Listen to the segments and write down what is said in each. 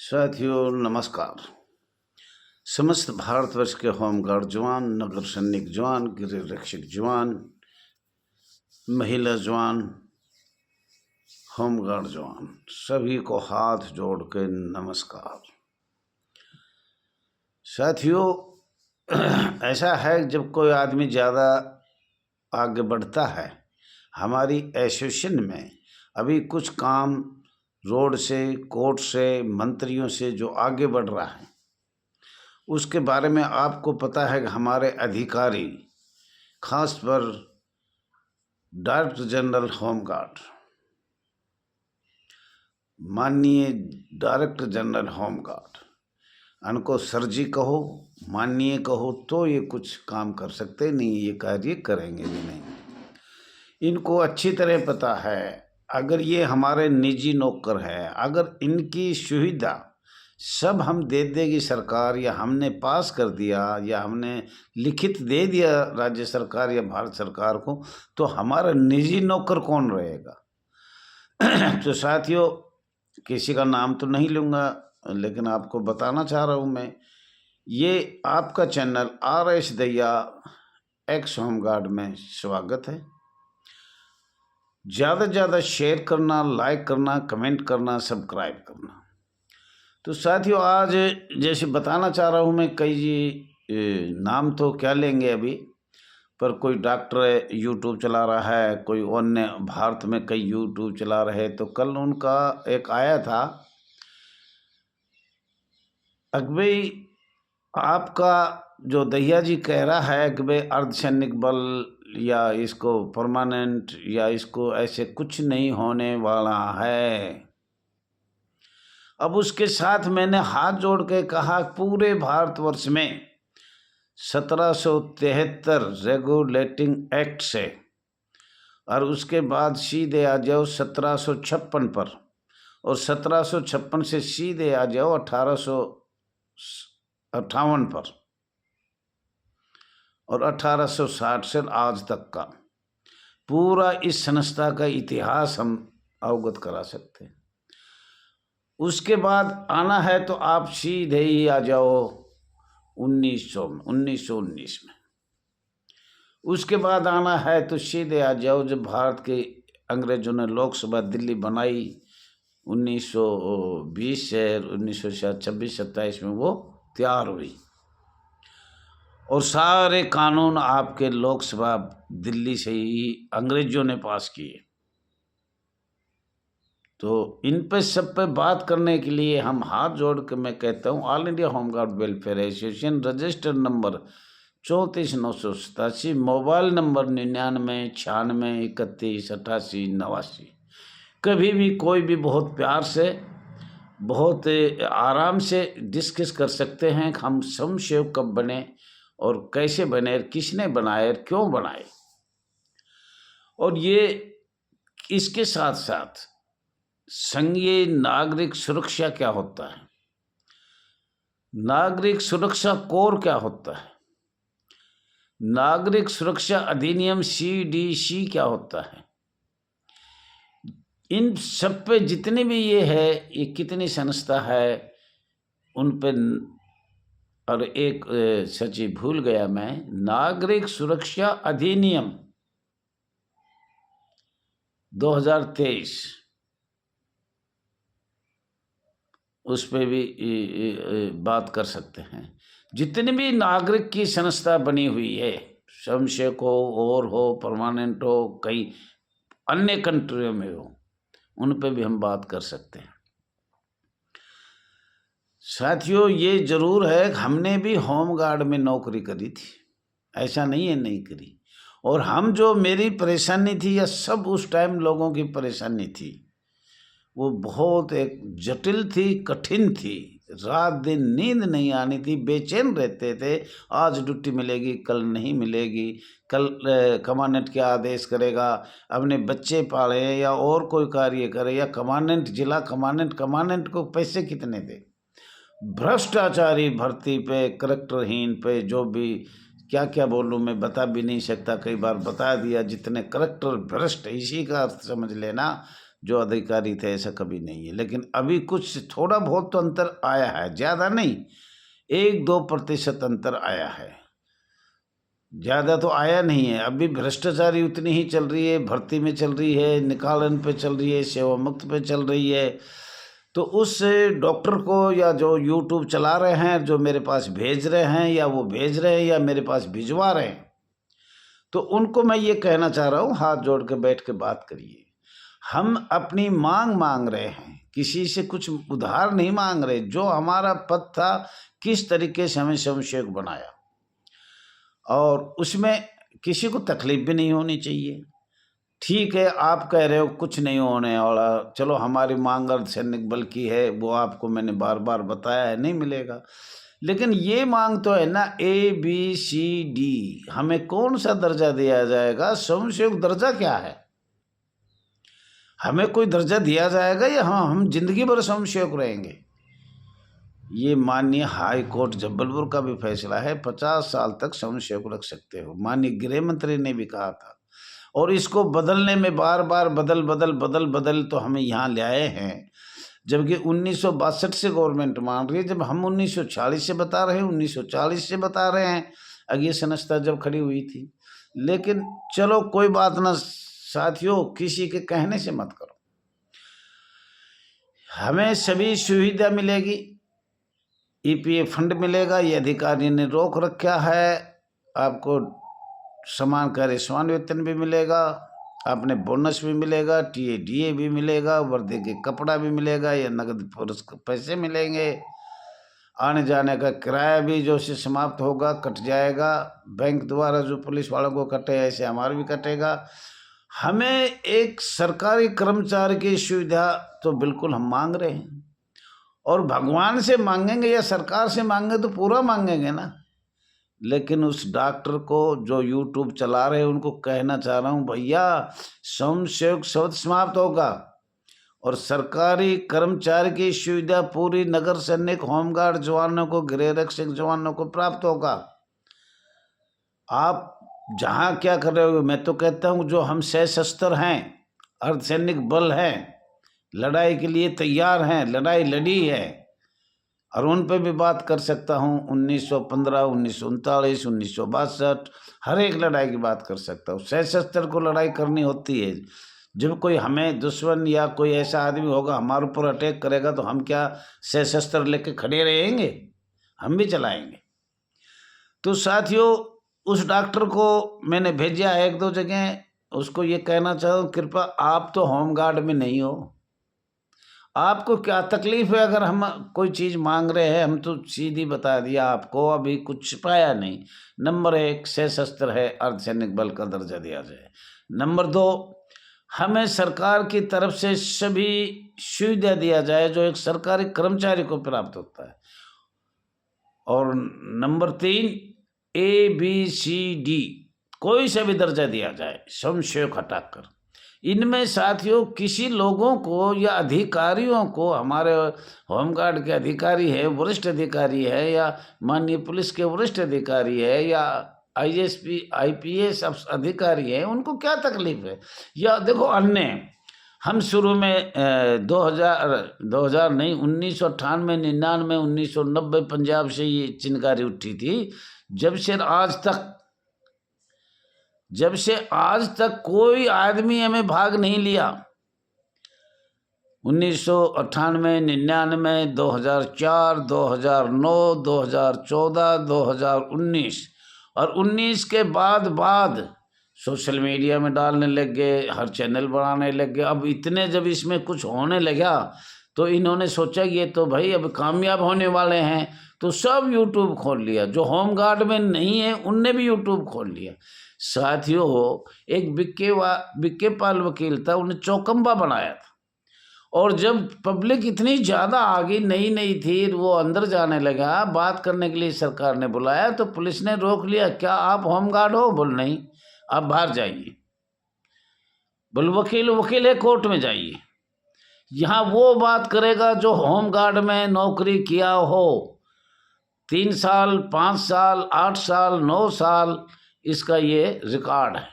साथियों नमस्कार। समस्त भारतवर्ष के होमगार्ड जवान, नगर सैनिक जवान, गृह रक्षक जवान, महिला जवान, होमगार्ड जवान सभी को हाथ जोड़ के नमस्कार। साथियों ऐसा है जब कोई आदमी ज़्यादा आगे बढ़ता है, हमारी एसोसिएशन में अभी कुछ काम रोड से, कोर्ट से, मंत्रियों से जो आगे बढ़ रहा है उसके बारे में आपको पता है कि हमारे अधिकारी, खास पर डायरेक्टर जनरल होमगार्ड, माननीय डायरेक्टर जनरल होमगार्ड, उनको सर जी कहो, माननीय कहो तो ये कुछ काम कर सकते नहीं, ये कार्य करेंगे भी नहीं। इनको अच्छी तरह पता है अगर ये हमारे निजी नौकर है, अगर इनकी सुविधा सब हम दे देगी सरकार, या हमने पास कर दिया, या हमने लिखित दे दिया राज्य सरकार या भारत सरकार को, तो हमारा निजी नौकर कौन रहेगा। तो साथियों किसी का नाम तो नहीं लूँगा, लेकिन आपको बताना चाह रहा हूँ मैं, ये आपका चैनल RS दैया एक्स होमगार्ड में स्वागत है। ज़्यादा से ज़्यादा शेयर करना, लाइक करना, कमेंट करना, सब्सक्राइब करना। तो साथियों आज जैसे बताना चाह रहा हूँ मैं, कई नाम तो क्या लेंगे अभी, पर कोई डॉक्टर यूट्यूब चला रहा है, कोई अन्य भारत में कई यूट्यूब चला रहे। तो कल उनका एक आया था, भाई आपका जो दैया जी कह रहा है कि भाई अर्धसैनिक बल या इसको परमानेंट या इसको ऐसे कुछ नहीं होने वाला है। अब उसके साथ मैंने हाथ जोड़ के कहा, पूरे भारतवर्ष में 1773 रेगुलेटिंग एक्ट से, और उसके बाद सीधे आ जाओ 1756 पर, और 1756 से सीधे आ जाओ 1858 पर, और 1860 से आज तक का पूरा इस संस्था का इतिहास हम अवगत करा सकते हैं। उसके बाद आना है तो आप सीधे ही आ जाओ 1919 में। उसके बाद आना है तो सीधे आ जाओ जब भारत के अंग्रेजों ने लोकसभा दिल्ली बनाई 1920 से 1926-27 में वो तैयार हुई, और सारे कानून आपके लोकसभा दिल्ली से ही अंग्रेजों ने पास किए। तो इन पे सब पे बात करने के लिए हम हाथ जोड़ के मैं कहता हूँ, all India home guard welfare association, registered number 34,987, mobile number 99 96 31 88 89। कभी भी कोई भी बहुत प्यार से, बहुत आराम से डिस्कस कर सकते हैं हम स्वयंसेवक कब बने और कैसे बने, किसने बनाए और क्यों बनाए। और ये इसके साथ साथ संघीय नागरिक सुरक्षा क्या होता है, नागरिक सुरक्षा कोर क्या होता है, नागरिक सुरक्षा अधिनियम CDC क्या होता है, इन सब पे जितने भी ये है, ये कितनी संस्था है उन पे। और एक सच्ची भूल गया मैं, नागरिक सुरक्षा अधिनियम 2023, उस पर भी बात कर सकते हैं। जितनी भी नागरिक की संस्था बनी हुई है, स्वयंसेवक हो और हो, परमानेंट हो, कई अन्य कंट्रियों में हो, उन पे भी हम बात कर सकते हैं। साथियों ये जरूर है, हमने भी होमगार्ड में नौकरी करी थी, ऐसा नहीं है नहीं करी। और हम जो मेरी परेशानी थी या सब उस टाइम लोगों की परेशानी थी, वो बहुत एक जटिल थी, कठिन थी। रात दिन नींद नहीं आनी थी, बेचैन रहते थे, आज ड्यूटी मिलेगी कल नहीं मिलेगी, कल कमांडेंट क्या आदेश करेगा, अपने बच्चे पाले या और कोई कार्य करे, या कमांडेंट जिला कमांडेंट को पैसे कितने दे। भ्रष्टाचारी भर्ती पे, करेक्टरहीन पे, जो भी क्या क्या बोलूँ मैं बता भी नहीं सकता, कई बार बता दिया। जितने करेक्टर भ्रष्ट, इसी का अर्थ समझ लेना, जो अधिकारी थे, ऐसा कभी नहीं है। लेकिन अभी कुछ थोड़ा बहुत तो अंतर आया है, ज़्यादा नहीं, 1-2% अंतर आया है, ज़्यादा तो आया नहीं है। अभी भ्रष्टाचारी उतनी ही चल रही है, भर्ती में चल रही है, निकालन पे चल रही है, सेवा मुक्त पे चल रही है। तो उस डॉक्टर को या जो यूट्यूब चला रहे हैं, जो मेरे पास भेज रहे हैं, या वो भेज रहे हैं या मेरे पास भिजवा रहे हैं, तो उनको मैं ये कहना चाह रहा हूँ, हाथ जोड़ के बैठ के बात करिए। हम अपनी मांग रहे हैं, किसी से कुछ उधार नहीं मांग रहे। जो हमारा पद था, किस तरीके से हमें स्वयंसेवक बनाया, और उसमें किसी को तकलीफ भी नहीं होनी चाहिए। ठीक है, आप कह रहे हो कुछ नहीं होने वाला, चलो हमारी मांग अर्धसैनिक बल की है, वो आपको मैंने बार बार बताया है, नहीं मिलेगा। लेकिन ये मांग तो है ना, ABCD, हमें कौन सा दर्जा दिया जाएगा? स्वयंसेवक दर्जा क्या है? हमें कोई दर्जा दिया जाएगा या हम जिंदगी भर स्वयंसेवक रहेंगे? ये माननीय हाई कोर्ट जबलपुर का भी फैसला है, 50 साल तक स्वयंसेवक रख सकते हो, माननीय गृह मंत्री ने भी कहा था। और इसको बदलने में बार बार बदल तो हमें यहाँ ले आए हैं, जबकि 1962 से गवर्नमेंट मान रही है, जब हम 1940 से बता रहे हैं, 1940 से बता रहे हैं, अगली संस्था जब खड़ी हुई थी। लेकिन चलो कोई बात ना साथियों, किसी के कहने से मत करो। हमें सभी सुविधा मिलेगी, EPF फंड मिलेगा, ये अधिकारी ने रोक रखा है, आपको समान कार्य समान वेतन भी मिलेगा, आपने बोनस भी मिलेगा, TADA भी मिलेगा, वर्दी के कपड़ा भी मिलेगा, या नगद पैसे मिलेंगे, आने जाने का किराया भी जो से समाप्त होगा, कट जाएगा। बैंक द्वारा जो पुलिस वालों को कटे, ऐसे हमारा भी कटेगा। हमें एक सरकारी कर्मचारी की सुविधा तो बिल्कुल हम मांग रहे हैं, और भगवान से मांगेंगे या सरकार से मांगेंगे तो पूरा मांगेंगे ना। लेकिन उस डॉक्टर को जो यूट्यूब चला रहे हैं, उनको कहना चाह रहा हूँ, भैया स्वयंसेवक शब्द समाप्त होगा, और सरकारी कर्मचारी की सुविधा पूरी नगर सैनिक, होमगार्ड जवानों को, गृह रक्षक जवानों को प्राप्त होगा। आप जहाँ क्या कर रहे हो, मैं तो कहता हूँ जो हम सशस्त्र हैं, अर्धसैनिक बल हैं, लड़ाई के लिए तैयार हैं, लड़ाई लड़ी है, और उन पे भी बात कर सकता हूँ। 1915, 1939, 1962, हर एक लड़ाई की बात कर सकता हूँ। सशस्त्र को लड़ाई करनी होती है। जब कोई हमें दुश्मन या कोई ऐसा आदमी होगा हमारे ऊपर अटैक करेगा, तो हम क्या सशस्त्र लेके खड़े रहेंगे? हम भी चलाएंगे। तो साथियों, उस डॉक्टर को मैंने भेजा है 1-2 जगह, उसको ये कहना चाहूँ, कृपया आप तो होमगार्ड में नहीं हो, आपको क्या तकलीफ है? अगर हम कोई चीज़ मांग रहे हैं, हम तो सीधी बता दिया आपको, अभी कुछ छिपाया नहीं। नंबर 1, सशस्त्र है, अर्धसैनिक बल का दर्जा दिया जाए। नंबर 2, हमें सरकार की तरफ से सभी सुविधा दिया जाए जो एक सरकारी कर्मचारी को प्राप्त होता है। और नंबर 3, ABCD कोई सा भी दर्जा दिया जाए, स्वयंसेवक हटाकर। इनमें साथियों किसी लोगों को या अधिकारियों को, हमारे होमगार्ड के अधिकारी है, वरिष्ठ अधिकारी है, या माननीय पुलिस के वरिष्ठ अधिकारी है, या ISP IPS अधिकारी है, उनको क्या तकलीफ है? या देखो अन्य, हम शुरू में 2000 नहीं, 1998, 99, 1990 पंजाब से ये चिनगारी उठी थी। जब से आज तक कोई आदमी हमें भाग नहीं लिया। 1998, 99, 2004, 2009, 2014, 2019 और 19 के बाद सोशल मीडिया में डालने लग गए, हर चैनल बनाने लग गए। अब इतने जब इसमें कुछ होने लगा, तो इन्होंने सोचा ये तो भाई अब कामयाब होने वाले हैं, तो सब यूट्यूब खोल लिया। जो होमगार्ड में नहीं है उनने भी यूट्यूब खोल लिया। साथियों, एक बिक्के पाल वकील था, उन्हें चौकम्बा बनाया था, और जब पब्लिक इतनी ज़्यादा आ गई, नई थी, वो अंदर जाने लगा, बात करने के लिए सरकार ने बुलाया, तो पुलिस ने रोक लिया। क्या आप होमगार्ड हो? बोल नहीं, आप बाहर जाइए। बोल वकील है, कोर्ट में जाइए। यहाँ वो बात करेगा जो होमगार्ड में नौकरी किया हो, 3 साल, 5 साल, 8 साल, 9 साल, इसका ये रिकॉर्ड है।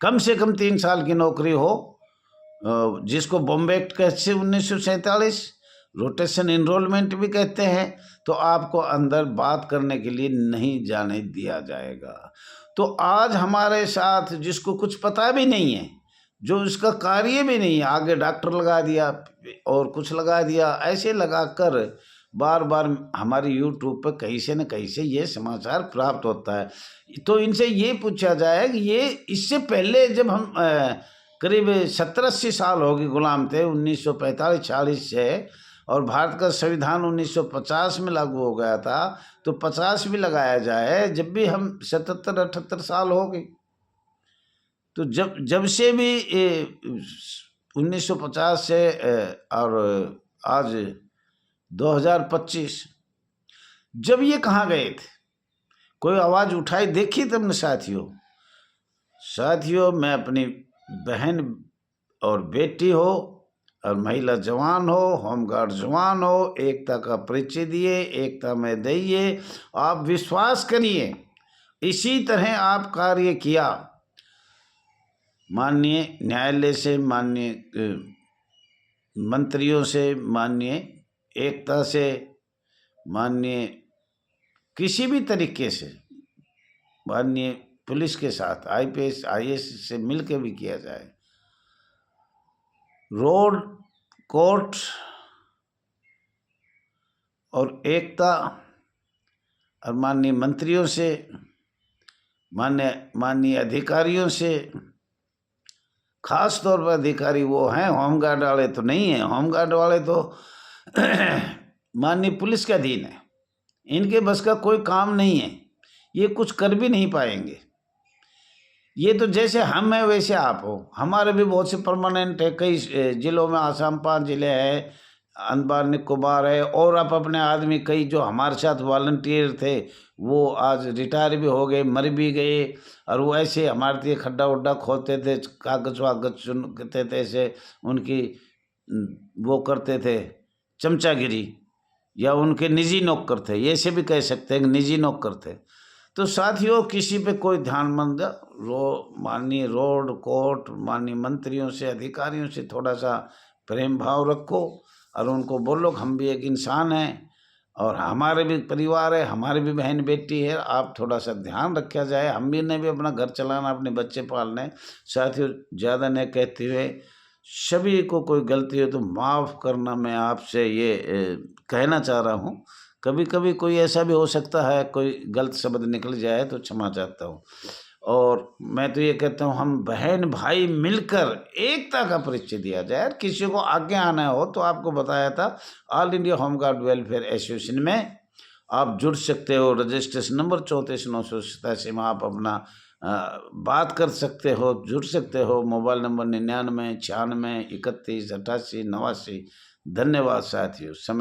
कम से कम 3 साल की नौकरी हो, जिसको बॉम्बे एक्ट कहते हैं 1947, रोटेशन इनरोलमेंट भी कहते हैं, तो आपको अंदर बात करने के लिए नहीं जाने दिया जाएगा। तो आज हमारे साथ जिसको कुछ पता भी नहीं है, जो इसका कार्य भी नहीं है, आगे डॉक्टर लगा दिया और कुछ लगा दिया, ऐसे लगाकर बार बार हमारी यूट्यूब पर कहीं से न कहीं से ये समाचार प्राप्त होता है। तो इनसे ये पूछा जाए कि ये इससे पहले जब हम करीब 70-80 साल हो गए गुलाम थे 1945-46 से, और भारत का संविधान 1950 में लागू हो गया था, तो 50 भी लगाया जाए, जब भी हम 77-78 साल हो गए। तो जब से भी 1950 से और आज 2025, जब ये कहाँ गए थे? कोई आवाज़ उठाई देखी तब न साथियों, मैं अपनी बहन और बेटी हो और महिला जवान हो, होमगार्ड जवान हो, एकता का परिचय दिए, एकता में दइए। आप विश्वास करिए, इसी तरह आप कार्य किया, माननीय न्यायालय से, माननीय मंत्रियों से, माननीय एकता से, माननीय किसी भी तरीके से, माननीय पुलिस के साथ, IPS IAS से मिलकर भी किया जाए, रोड, कोर्ट और एकता और माननीय मंत्रियों से, माननीय अधिकारियों से, खास तौर पर अधिकारी वो हैं, होमगार्ड वाले तो नहीं हैं। होमगार्ड वाले तो माननीय पुलिस के अधीन है, इनके बस का कोई काम नहीं है, ये कुछ कर भी नहीं पाएंगे। ये तो जैसे हम हैं वैसे आप हो। हमारे भी बहुत से परमानेंट है, कई जिलों में, आसाम 5 जिले हैं, अंडमान निकोबार है, और आप अपने आदमी कई जो हमारे साथ वॉलंटियर थे वो आज रिटायर भी हो गए, मर भी गए, और वो ऐसे हमारे लिए खड्डा वड्डा खोदते थे, कागज वागज चुनते थे, ऐसे उनकी वो करते थे चमचागिरी, या उनके निजी नौकर थे, ये से भी कह सकते हैं कि निजी नौकर थे। तो साथियों, किसी पे कोई ध्यानमंद माननीय रोड, कोर्ट, माननीय मंत्रियों से, अधिकारियों से थोड़ा सा प्रेम भाव रखो, और उनको बोलो हम भी एक इंसान हैं और हमारे भी परिवार है, हमारी भी बहन बेटी है, आप थोड़ा सा ध्यान रखा जाए। हम भी ने भी अपना घर चलाना, अपने बच्चे पालने। साथियों, ज़्यादा नहीं कहते हुए, सभी को कोई गलती हो तो माफ़ करना, मैं आपसे ये कहना चाह रहा हूँ। कभी कभी कोई ऐसा भी हो सकता है, कोई गलत शब्द निकल जाए तो क्षमा चाहता हूँ। और मैं तो ये कहता हूँ, हम बहन भाई मिलकर एकता का परिचय दिया जाए। किसी को आगे आना हो तो आपको बताया था, all India home guard welfare association में आप जुड़ सकते हो। रजिस्ट्रेशन नंबर 34,987 में आप अपना बात कर सकते हो, जुड़ सकते हो। Mobile number 99 96 31 88 89। धन्यवाद साथियों। समय